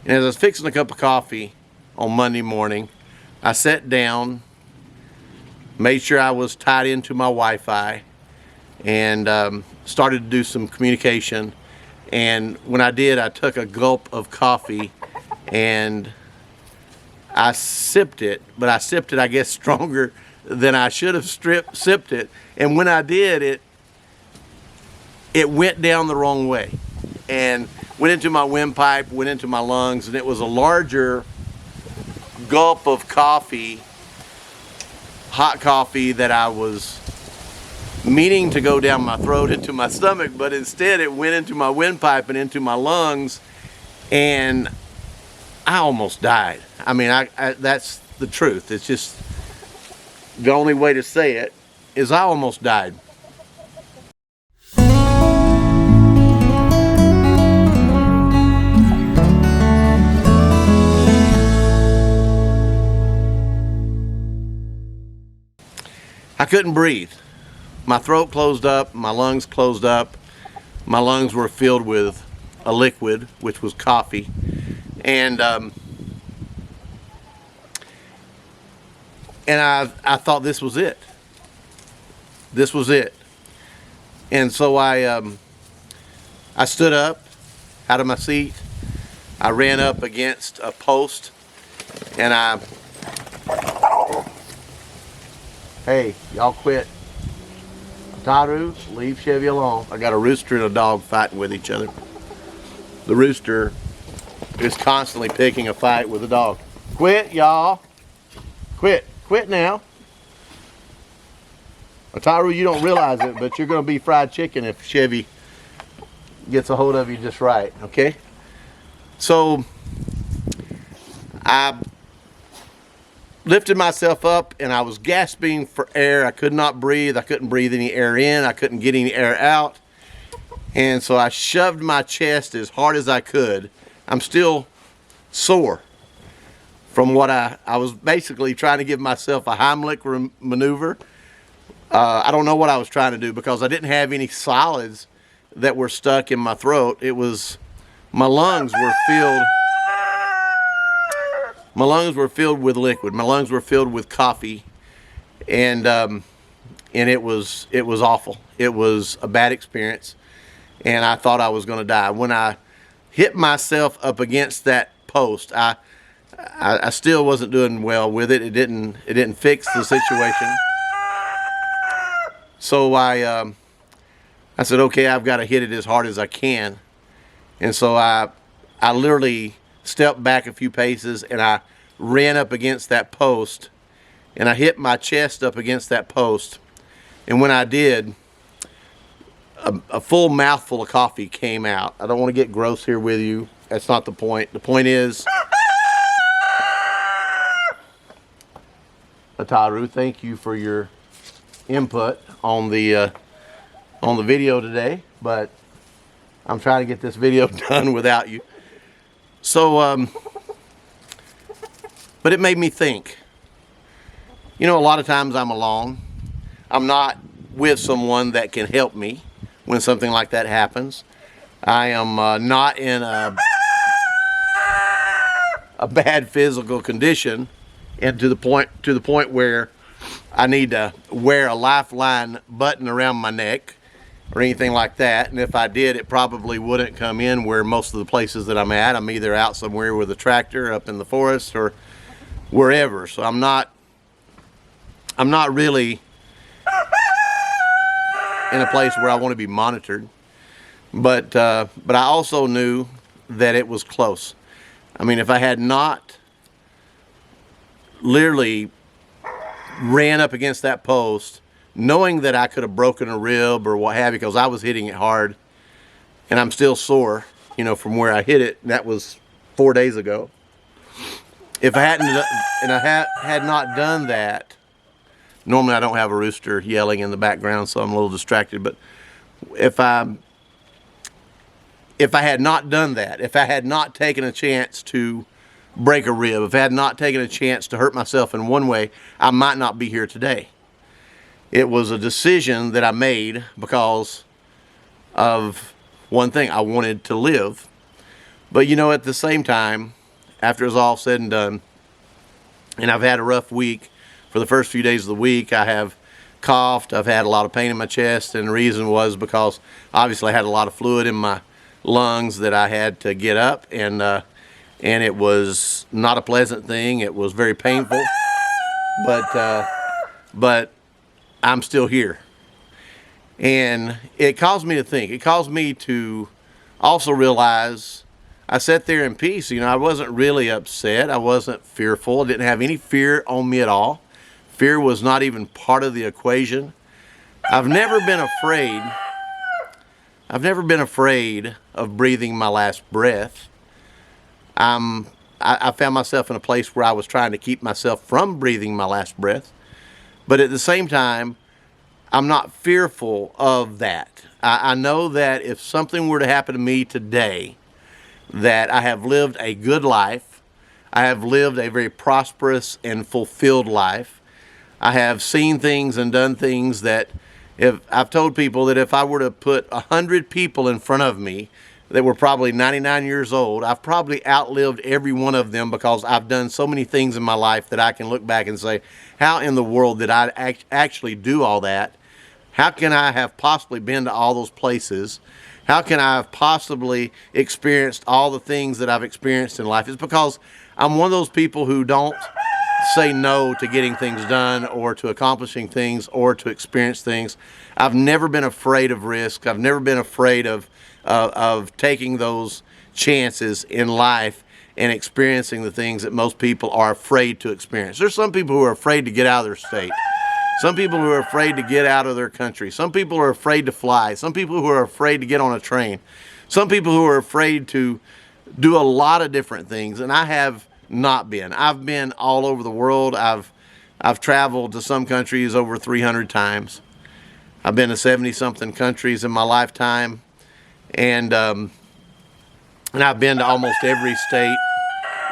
And as I was fixing a cup of coffee on Monday morning, I sat down, made sure I was tied into my Wi-Fi, and started to do some communication. And when I did, I took a gulp of coffee and I sipped it, but I sipped it, I guess, stronger than I should have sipped it. And when I did, it went down the wrong way and went into my windpipe, went into my lungs, and it was a larger gulp of coffee, hot coffee, that I was meaning to go down my throat into my stomach, but instead it went into my windpipe and into my lungs, and I almost died. I mean, that's the truth. It's just the only way to say it is I almost died. I couldn't breathe. My throat closed up, my lungs closed up. My lungs were filled with a liquid, which was coffee. And I thought this was it. This was it. And so I stood up out of my seat. I ran up against a post, and hey, y'all quit. Taru, leave Chevy alone. I got a rooster and a dog fighting with each other. The rooster is constantly picking a fight with the dog. Quit, y'all. Quit. Quit now. Taru, you don't realize it, but you're going to be fried chicken if Chevy gets a hold of you just right, okay? So I lifted myself up and I was gasping for air. I could not breathe. I couldn't breathe any air in. I couldn't get any air out. And so I shoved my chest as hard as I could. I'm still sore from what I was basically trying to give myself a Heimlich maneuver. I don't know what I was trying to do because I didn't have any solids that were stuck in my throat. It was, my lungs were filled. My lungs were filled with liquid. My lungs were filled with coffee, and it was awful. It was a bad experience, and I thought I was going to die. When I hit myself up against that post, I still wasn't doing well with it. It didn't fix the situation. So I said, okay, I've got to hit it as hard as I can, and so I literally stepped back a few paces and I ran up against that post and I hit my chest up against that post, and when I did, a full mouthful of coffee came out. I don't want to get gross here with you. That's not the point. The point is, Ataru, thank you for your input on the video today, but I'm trying to get this video done without you. So, but it made me think. You know, a lot of times I'm alone. I'm not with someone that can help me when something like that happens. I am not in a bad physical condition, and to the point where I need to wear a lifeline button around my neck or anything like that. And if I did, it probably wouldn't come in where most of the places that I'm at. I'm either out somewhere with a tractor up in the forest or wherever. So I'm not really in a place where I want to be monitored. But I also knew that it was close. I mean, if I had not literally ran up against that post, knowing that I could have broken a rib or what have you, because I was hitting it hard and I'm still sore, you know, from where I hit it. And that was 4 days ago. If I hadn't, and I had not done that, normally I don't have a rooster yelling in the background, so I'm a little distracted. But if I had not done that, if I had not taken a chance to break a rib, if I had not taken a chance to hurt myself in one way, I might not be here today. It was a decision that I made because of one thing. I wanted to live. But you know, at the same time, after it's all said and done, and I've had a rough week, for the first few days of the week, I have coughed. I've had a lot of pain in my chest, and the reason was because obviously I had a lot of fluid in my lungs that I had to get up, and it was not a pleasant thing. It was very painful, but I'm still here. And it caused me to think. It caused me to also realize I sat there in peace. You know, I wasn't really upset. I wasn't fearful. I didn't have any fear on me at all. Fear was not even part of the equation. I've never been afraid. I've never been afraid of breathing my last breath. I found myself in a place where I was trying to keep myself from breathing my last breath. But at the same time, I'm not fearful of that. I know that if something were to happen to me today, that I have lived a good life. I have lived a very prosperous and fulfilled life. I have seen things and done things that if I've told people that if I were to put 100 people in front of me that were probably 99 years old, I've probably outlived every one of them because I've done so many things in my life that I can look back and say, how in the world did I actually do all that? How can I have possibly been to all those places? How can I have possibly experienced all the things that I've experienced in life? It's because I'm one of those people who don't say no to getting things done or to accomplishing things or to experience things. I've never been afraid of risk. I've never been afraid of taking those chances in life and experiencing the things that most people are afraid to experience. There's some people who are afraid to get out of their state. Some people who are afraid to get out of their country. Some people are afraid to fly. Some people who are afraid to get on a train. Some people who are afraid to do a lot of different things, and I have not been. I've been all over the world. I've traveled to some countries over 300 times. I've been to 70-something countries in my lifetime, and I've been to almost every state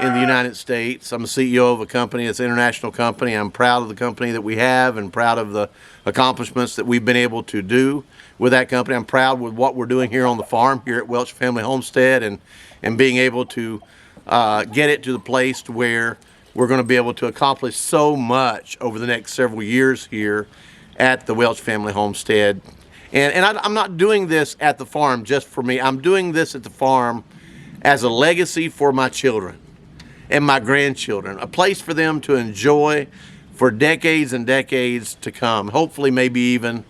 in the United States. I'm a CEO of a company. It's an international company. I'm proud of the company that we have and proud of the accomplishments that we've been able to do with that company. I'm proud with what we're doing here on the farm here at Welch Family Homestead and being able to get it to the place to where we're going to be able to accomplish so much over the next several years here at the Welch Family Homestead. And I'm not doing this at the farm just for me. I'm doing this at the farm as a legacy for my children and my grandchildren, a place for them to enjoy for decades and decades to come. Hopefully maybe even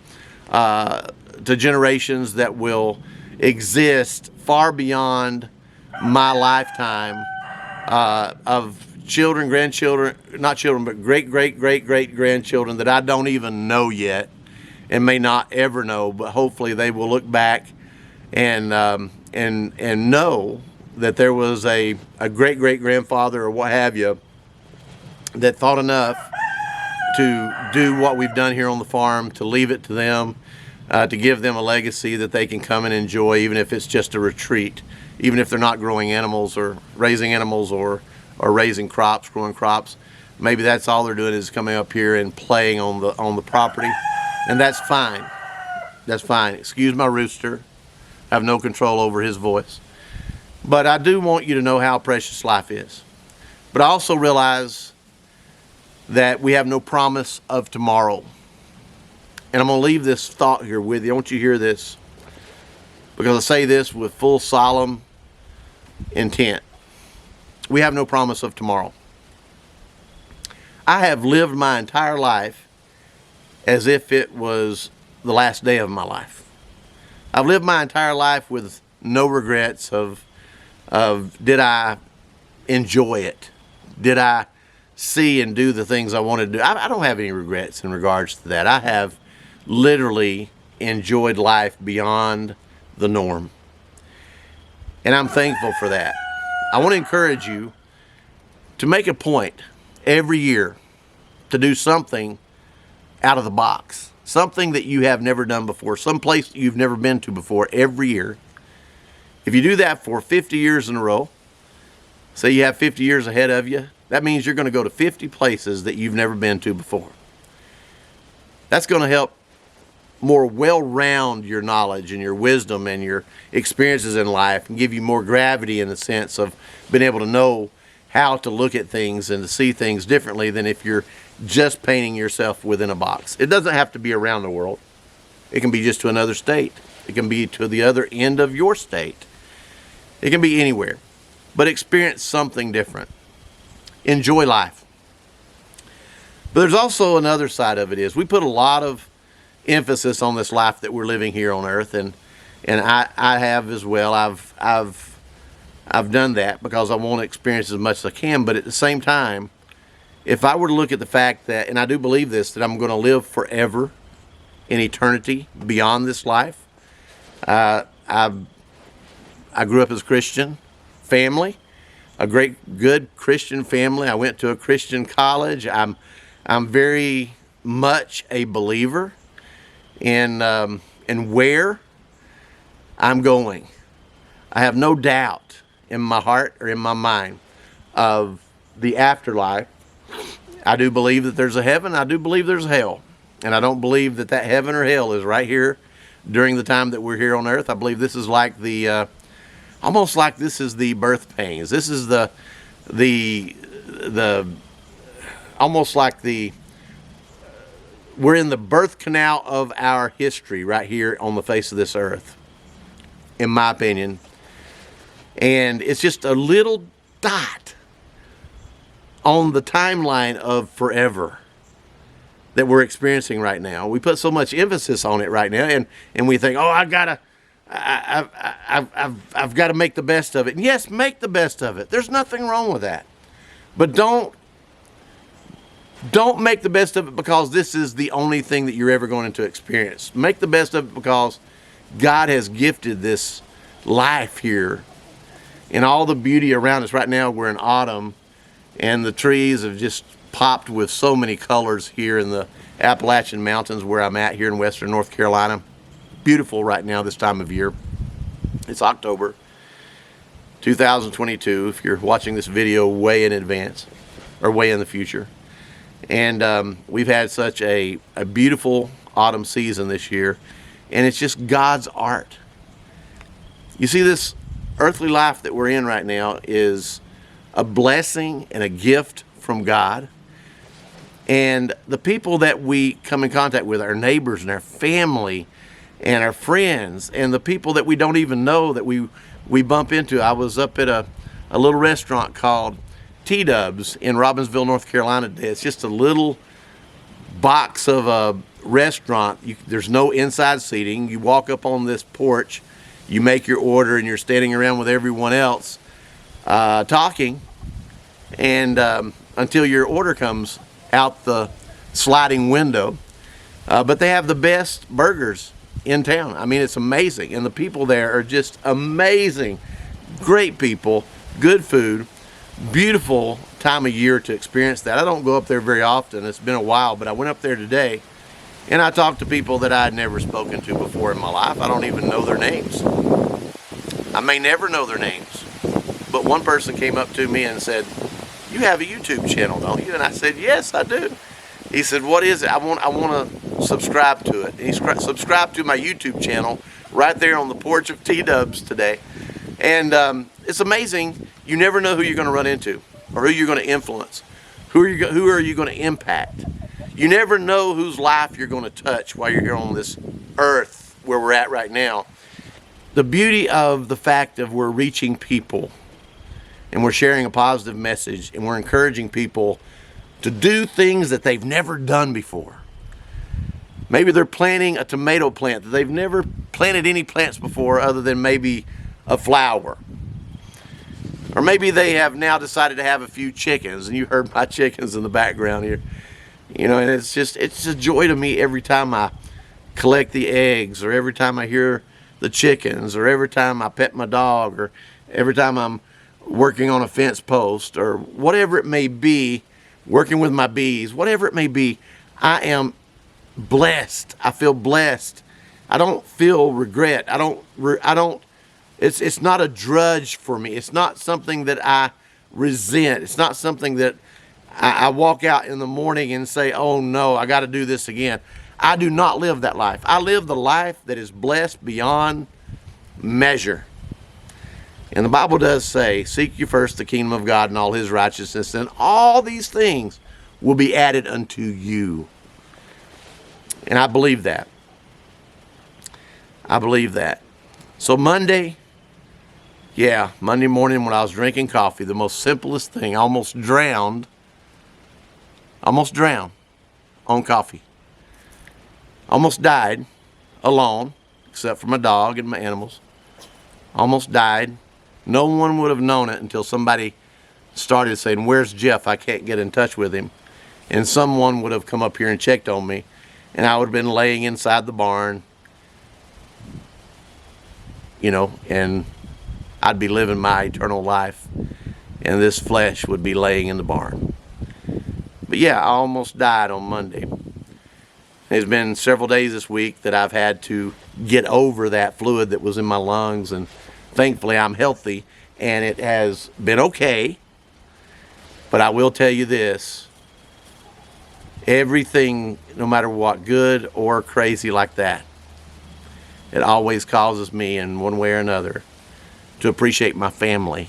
to generations that will exist far beyond my lifetime of children, grandchildren, not children, but great-great-great-great-grandchildren that I don't even know yet and may not ever know, but hopefully they will look back and know that there was a great-great-grandfather or what have you that thought enough to do what we've done here on the farm, to leave it to them, to give them a legacy that they can come and enjoy, even if it's just a retreat, even if they're not growing animals or raising animals or raising crops, growing crops. Maybe that's all they're doing is coming up here and playing on the property, and that's fine. That's fine. Excuse my rooster. I have no control over his voice. But I do want you to know how precious life is. But I also realize that we have no promise of tomorrow. And I'm going to leave this thought here with you. I want you to hear this, because I say this with full solemn intent. We have no promise of tomorrow. I have lived my entire life as if it was the last day of my life. I've lived my entire life with no regrets of did I enjoy it? Did I see and do the things I wanted to do? I don't have any regrets in regards to that. I have literally enjoyed life beyond the norm. And I'm thankful for that. I want to encourage you to make a point every year to do something out of the box. Something that you have never done before. Some place that you've never been to before every year. If you do that for 50 years in a row, say you have 50 years ahead of you, that means you're going to go to 50 places that you've never been to before. That's going to help more well-round your knowledge and your wisdom and your experiences in life and give you more gravity in the sense of being able to know how to look at things and to see things differently than if you're just painting yourself within a box. It doesn't have to be around the world. It can be just to another state. It can be to the other end of your state. It can be anywhere. But experience something different. Enjoy life. But there's also another side of it is we put a lot of emphasis on this life that we're living here on earth, and I have as well. I've done that because I want to experience as much as I can, but at the same time, if I were to look at the fact that, and I do believe this, that I'm going to live forever in eternity beyond this life. I grew up as a Christian family, a great, good Christian family. I went to a Christian college. I'm very much a believer in where I'm going. I have no doubt in my heart or in my mind of the afterlife. I do believe that there's a heaven. I do believe there's a hell. And I don't believe that heaven or hell is right here during the time that we're here on earth. I believe this is like the, almost like this is the birth pains. This is the almost like we're in the birth canal of our history right here on the face of this earth, in my opinion. And it's just a little dot on the timeline of forever that we're experiencing right now. We put so much emphasis on it right now, and we think, oh, I've got to make the best of it. And yes, make the best of it. There's nothing wrong with that. But don't make the best of it because this is the only thing that you're ever going to experience. Make the best of it because God has gifted this life here and all the beauty around us. Right now we're in autumn, and the trees have just popped with so many colors here in the Appalachian Mountains where I'm at here in western North Carolina. Beautiful right now this time of year. It's October 2022 if you're watching this video way in advance or way in the future. And we've had such a beautiful autumn season this year, and it's just God's art. You see, this earthly life that we're in right now is a blessing and a gift from God. And the people that we come in contact with, our neighbors and our family and our friends and the people that we don't even know that we bump into. I was up at a little restaurant called T-Dubs in Robbinsville, North Carolina today. It's just a little box of a restaurant. There's no inside seating. You walk up on this porch, you make your order, and you're standing around with everyone else talking, and until your order comes out the sliding window. But they have the best burgers in town. I mean, it's amazing. And the people there are just amazing. Great people, good food, beautiful time of year to experience that. I don't go up there very often. It's been a while, but I went up there today, and I talked to people that I had never spoken to before in my life. I don't even know their names. I may never know their names. But one person came up to me and said, "You have a YouTube channel, don't you?" And I said, "Yes, I do." He said, "What is it?" I want to subscribe to it. And he subscribed to my YouTube channel right there on the porch of T-Dubs today. And it's amazing. You never know who you're going to run into or who you're going to influence. Who are you going to impact? You never know whose life you're going to touch while you're here on this earth where we're at right now. The beauty of the fact of we're reaching people and we're sharing a positive message and we're encouraging people to do things that they've never done before. Maybe they're planting a tomato plant that they've never planted any plants before other than maybe a flower. Or maybe they have now decided to have a few chickens, and you heard my chickens in the background here. You know, and it's a joy to me every time I collect the eggs, or every time I hear the chickens, or every time I pet my dog, or every time I'm working on a fence post, or whatever it may be, working with my bees, whatever it may be. I am blessed. I feel blessed. I don't feel regret. It's not a drudge for me. It's not something that I resent. It's not something that I walk out in the morning and say, "Oh no, I got to do this again." I do not live that life. I live the life that is blessed beyond measure. And the Bible does say, seek ye first the kingdom of God and all his righteousness, and all these things will be added unto you. And I believe that. I believe that. So Monday morning when I was drinking coffee, the most simplest thing, I almost drowned on coffee. Almost died alone, except for my dog and my animals. Almost died. No one would have known it until somebody started saying, where's Jeff? I can't get in touch with him. And someone would have come up here and checked on me, and I would have been laying inside the barn, and I'd be living my eternal life, and this flesh would be laying in the barn. But yeah, I almost died on Monday. There's been several days this week that I've had to get over that fluid that was in my lungs, and thankfully I'm healthy, and it has been okay. But I will tell you this, everything, no matter what, good or crazy like that, it always causes me in one way or another to appreciate my family,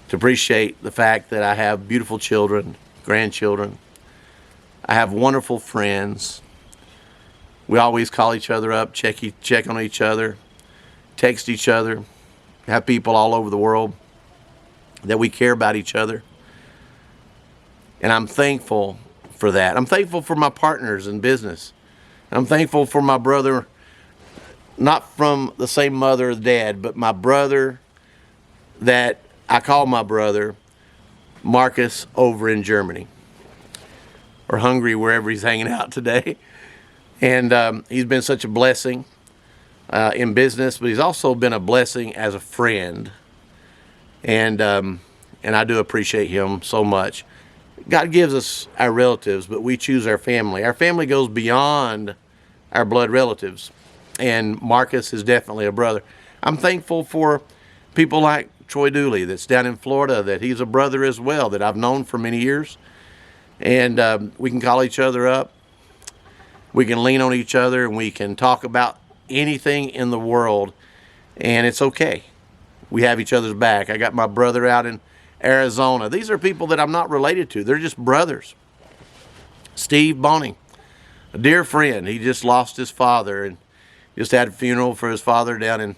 to appreciate the fact that I have beautiful children, grandchildren. I have wonderful friends. We always call each other up, check on each other, text each other. Have people all over the world that we care about each other. And I'm thankful for that. I'm thankful for my partners in business. I'm thankful for my brother, not from the same mother or dad, but my brother that I call my brother, Marcus, over in Germany, or Hungary, wherever he's hanging out today. And he's been such a blessing in business, but he's also been a blessing as a friend. And I do appreciate him so much. God gives us our relatives, but we choose our family. Our family goes beyond our blood relatives, and Marcus is definitely a brother. I'm thankful for people like Troy Dooley that's down in Florida, that he's a brother as well, that I've known for many years. And we can call each other up. We can lean on each other, and we can talk about anything in the world, and it's okay. We have each other's back. I got my brother out in Arizona. These are people that I'm not related to. They're just brothers. Steve Boning, a dear friend. He just lost his father and just had a funeral for his father down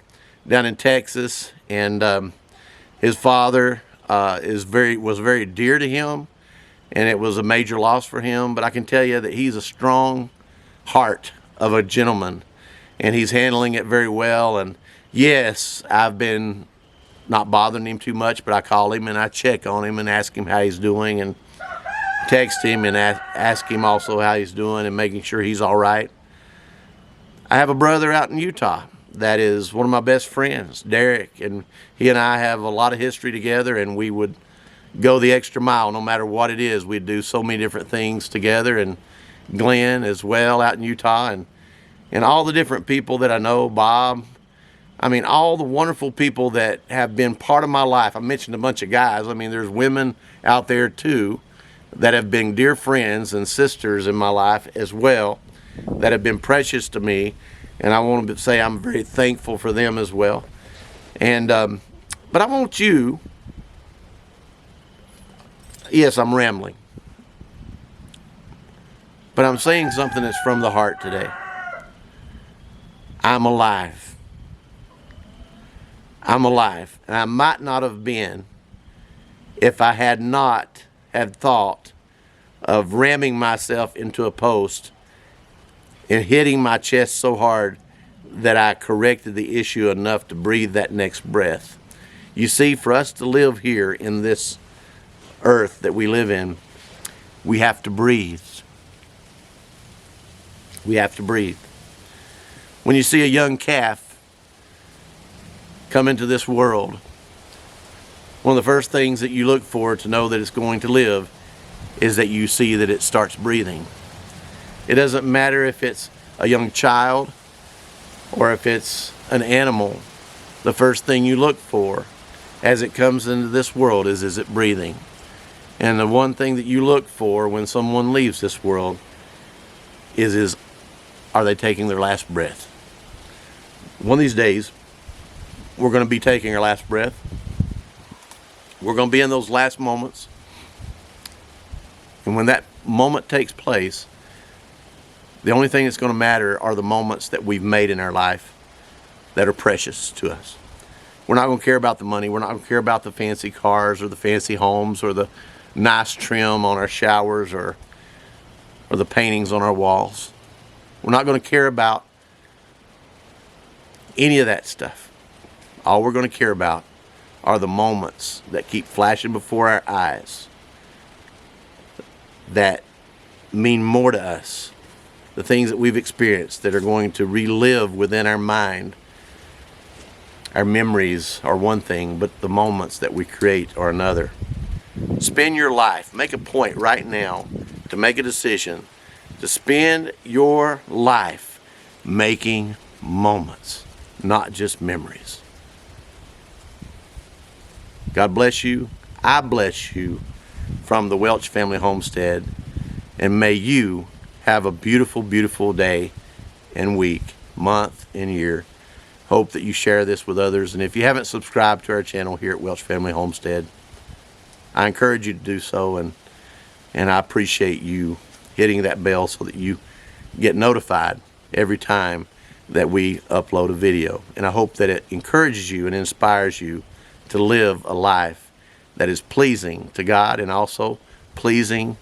in Texas. And his father was very dear to him, and it was a major loss for him. But I can tell you that he's a strong heart of a gentleman, and he's handling it very well. And yes, I've been not bothering him too much, but I call him and I check on him and ask him how he's doing, and text him and ask him also how he's doing and making sure he's all right. I have a brother out in Utah that is one of my best friends, Derek, and he and I have a lot of history together, and we would go the extra mile no matter what it is. We'd do so many different things together, and Glenn as well out in Utah, and all the different people that I know, Bob. I mean, all the wonderful people that have been part of my life. I mentioned a bunch of guys. I mean, there's women out there too that have been dear friends and sisters in my life as well, that have been precious to me. And I want to say I'm very thankful for them as well. And but I want you, yes, I'm rambling, but I'm saying something that's from the heart today. I'm alive. I'm alive, and I might not have been if I had not had thought of ramming myself into a post and hitting my chest so hard that I corrected the issue enough to breathe that next breath. You see, for us to live here in this earth that we live in, we have to breathe. We have to breathe. When you see a young calf come into this world, one of the first things that you look for to know that it's going to live is that you see that it starts breathing. It doesn't matter if it's a young child or if it's an animal. The first thing you look for as it comes into this world is it breathing? And the one thing that you look for when someone leaves this world is are they taking their last breath? One of these days, we're going to be taking our last breath. We're going to be in those last moments. And when that moment takes place, the only thing that's going to matter are the moments that we've made in our life that are precious to us. We're not going to care about the money. We're not going to care about the fancy cars or the fancy homes or the nice trim on our showers or the paintings on our walls. We're not going to care about any of that stuff. All we're going to care about are the moments that keep flashing before our eyes that mean more to us. The things that we've experienced that are going to relive within our mind. Our memories are one thing, but the moments that we create are another. Spend your life. Make a point right now to make a decision to spend your life making moments, not just memories. God bless you. I bless you from the Welch Family Homestead, and may you have a beautiful, beautiful day and week, month and year. Hope that you share this with others. And if you haven't subscribed to our channel here at Welch Family Homestead, I encourage you to do so. And I appreciate you hitting that bell so that you get notified every time that we upload a video. And I hope that it encourages you and inspires you to live a life that is pleasing to God and also pleasing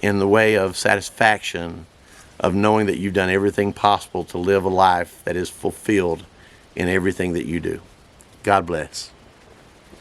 in the way of satisfaction of knowing that you've done everything possible to live a life that is fulfilled in everything that you do. God bless.